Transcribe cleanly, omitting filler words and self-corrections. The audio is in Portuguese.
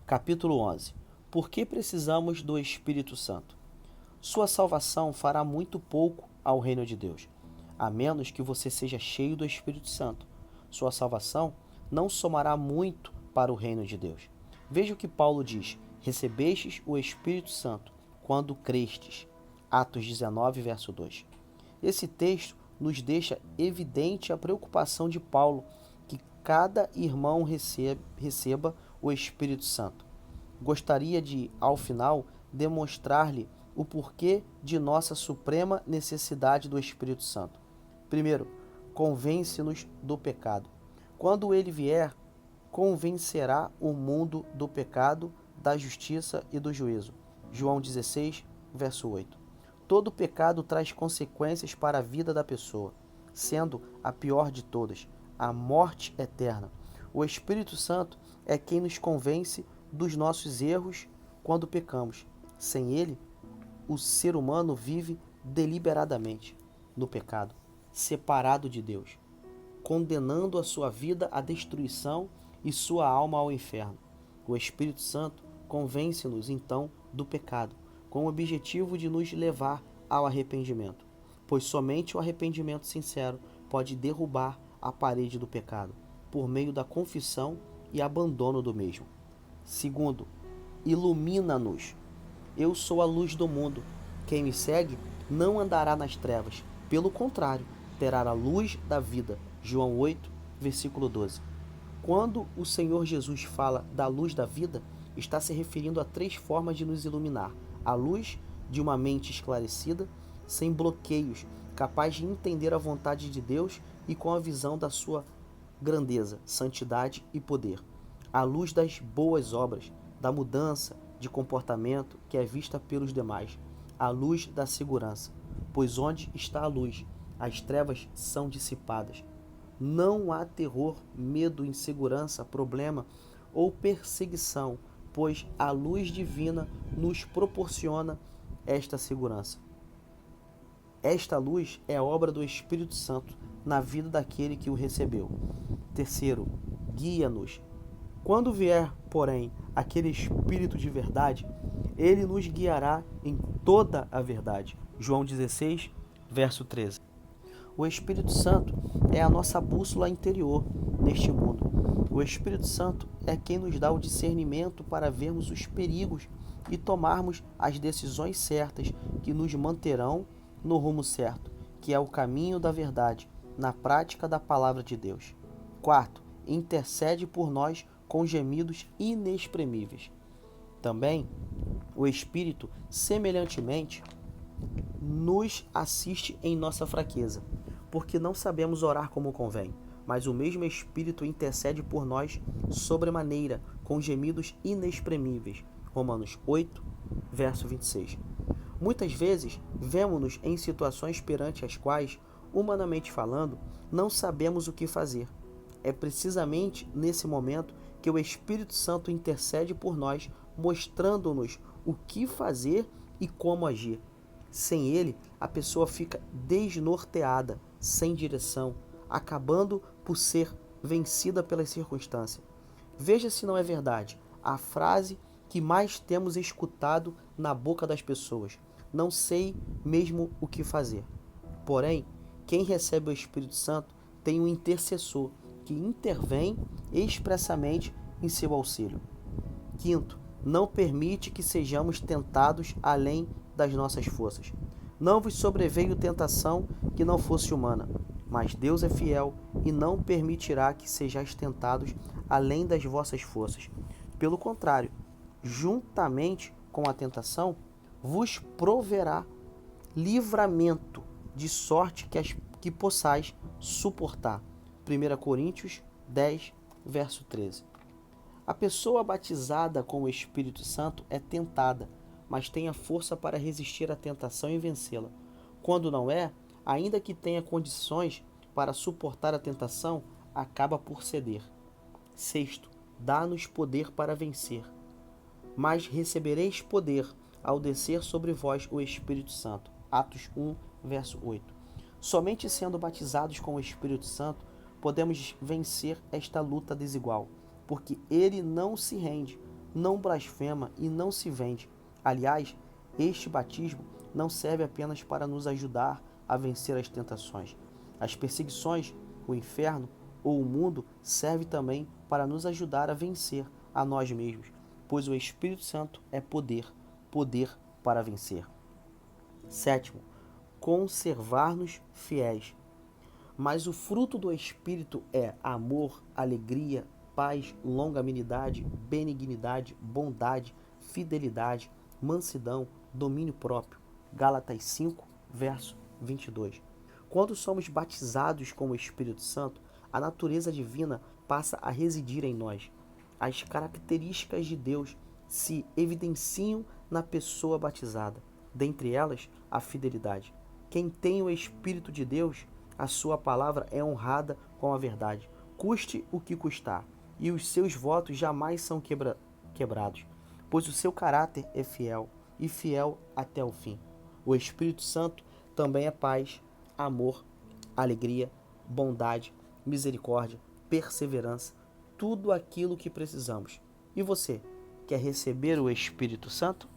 Capítulo 11. Por que precisamos do Espírito Santo? Sua salvação fará muito pouco ao reino de Deus, a menos que você seja cheio do Espírito Santo. Sua salvação não somará muito para o reino de Deus. Veja o que Paulo diz: recebestes o Espírito Santo quando crestes. Atos 19, verso 2. Esse texto nos deixa evidente a preocupação de Paulo que cada irmão receba o Espírito Santo. Gostaria de, ao final, demonstrar-lhe o porquê de nossa suprema necessidade do Espírito Santo. Primeiro, convence-nos do pecado. Quando ele vier, convencerá o mundo do pecado, da justiça e do juízo. João 16, verso 8. Todo pecado traz consequências para a vida da pessoa, sendo a pior de todas, a morte eterna. O Espírito Santo é quem nos convence dos nossos erros quando pecamos. Sem ele, o ser humano vive deliberadamente no pecado, separado de Deus, condenando a sua vida à destruição e sua alma ao inferno. O Espírito Santo convence-nos então do pecado, com o objetivo de nos levar ao arrependimento, pois somente o arrependimento sincero pode derrubar a parede do pecado, por meio da confissão e abandono do mesmo. Segundo, ilumina-nos. Eu sou a luz do mundo. Quem me segue não andará nas trevas, pelo contrário, terá a luz da vida. João 8, versículo 12. Quando o Senhor Jesus fala da luz da vida, está se referindo a 3 formas de nos iluminar: a luz de uma mente esclarecida, sem bloqueios, capaz de entender a vontade de Deus e com a visão da sua grandeza, santidade e poder; a luz das boas obras, da mudança de comportamento que é vista pelos demais; a luz da segurança, pois onde está a luz, as trevas são dissipadas. Não há terror, medo, insegurança, problema ou perseguição, pois a luz divina nos proporciona esta segurança. Esta luz é obra do Espírito Santo na vida daquele que o recebeu. Terceiro, guia-nos. Quando vier, porém, aquele Espírito de verdade, ele nos guiará em toda a verdade. João 16, verso 13. O Espírito Santo é a nossa bússola interior neste mundo. O Espírito Santo é quem nos dá o discernimento para vermos os perigos e tomarmos as decisões certas que nos manterão no rumo certo, que é o caminho da verdade, na prática da palavra de Deus. Quarto, intercede por nós com gemidos inexprimíveis. Também, o Espírito, semelhantemente, nos assiste em nossa fraqueza, porque não sabemos orar como convém, mas o mesmo Espírito intercede por nós sobremaneira, com gemidos inexprimíveis. Romanos 8, verso 26. Muitas vezes, vemo-nos em situações perante as quais, humanamente falando, não sabemos o que fazer. É precisamente nesse momento que o Espírito Santo intercede por nós, mostrando-nos o que fazer e como agir. Sem ele, a pessoa fica desnorteada, sem direção, acabando por ser vencida pelas circunstâncias. Veja se não é verdade a frase que mais temos escutado na boca das pessoas: não sei mesmo o que fazer. Porém, quem recebe o Espírito Santo tem um intercessor que intervém expressamente em seu auxílio. Quinto, não permite que sejamos tentados além das nossas forças. Não vos sobreveio tentação que não fosse humana, mas Deus é fiel e não permitirá que sejais tentados além das vossas forças. Pelo contrário, juntamente com a tentação, vos proverá livramento, de sorte que possais suportar. 1 Coríntios 10, verso 13. A pessoa batizada com o Espírito Santo é tentada, mas tem a força para resistir à tentação e vencê-la. Quando não é, ainda que tenha condições para suportar a tentação, acaba por ceder. Sexto, dá-nos poder para vencer. Mas recebereis poder ao descer sobre vós o Espírito Santo. Atos 1, verso 8. Somente sendo batizados com o Espírito Santo podemos vencer esta luta desigual, porque ele não se rende, não blasfema e não se vende. Aliás, este batismo não serve apenas para nos ajudar a vencer as tentações, as perseguições, o inferno ou o mundo, serve também para nos ajudar a vencer a nós mesmos, pois o Espírito Santo é poder, poder para vencer. Sétimo, conservar-nos fiéis. Mas o fruto do Espírito é amor, alegria, paz, longanimidade, benignidade, bondade, fidelidade, mansidão, domínio próprio. Gálatas 5, verso 22. Quando somos batizados com o Espírito Santo, a natureza divina passa a residir em nós. As características de Deus se evidenciam na pessoa batizada. Dentre elas, a fidelidade. Quem tem o Espírito de Deus, a sua palavra é honrada com a verdade, custe o que custar, e os seus votos jamais são quebrados, pois o seu caráter é fiel, e fiel até o fim. O Espírito Santo também é paz, amor, alegria, bondade, misericórdia, perseverança, tudo aquilo que precisamos. E você, quer receber o Espírito Santo?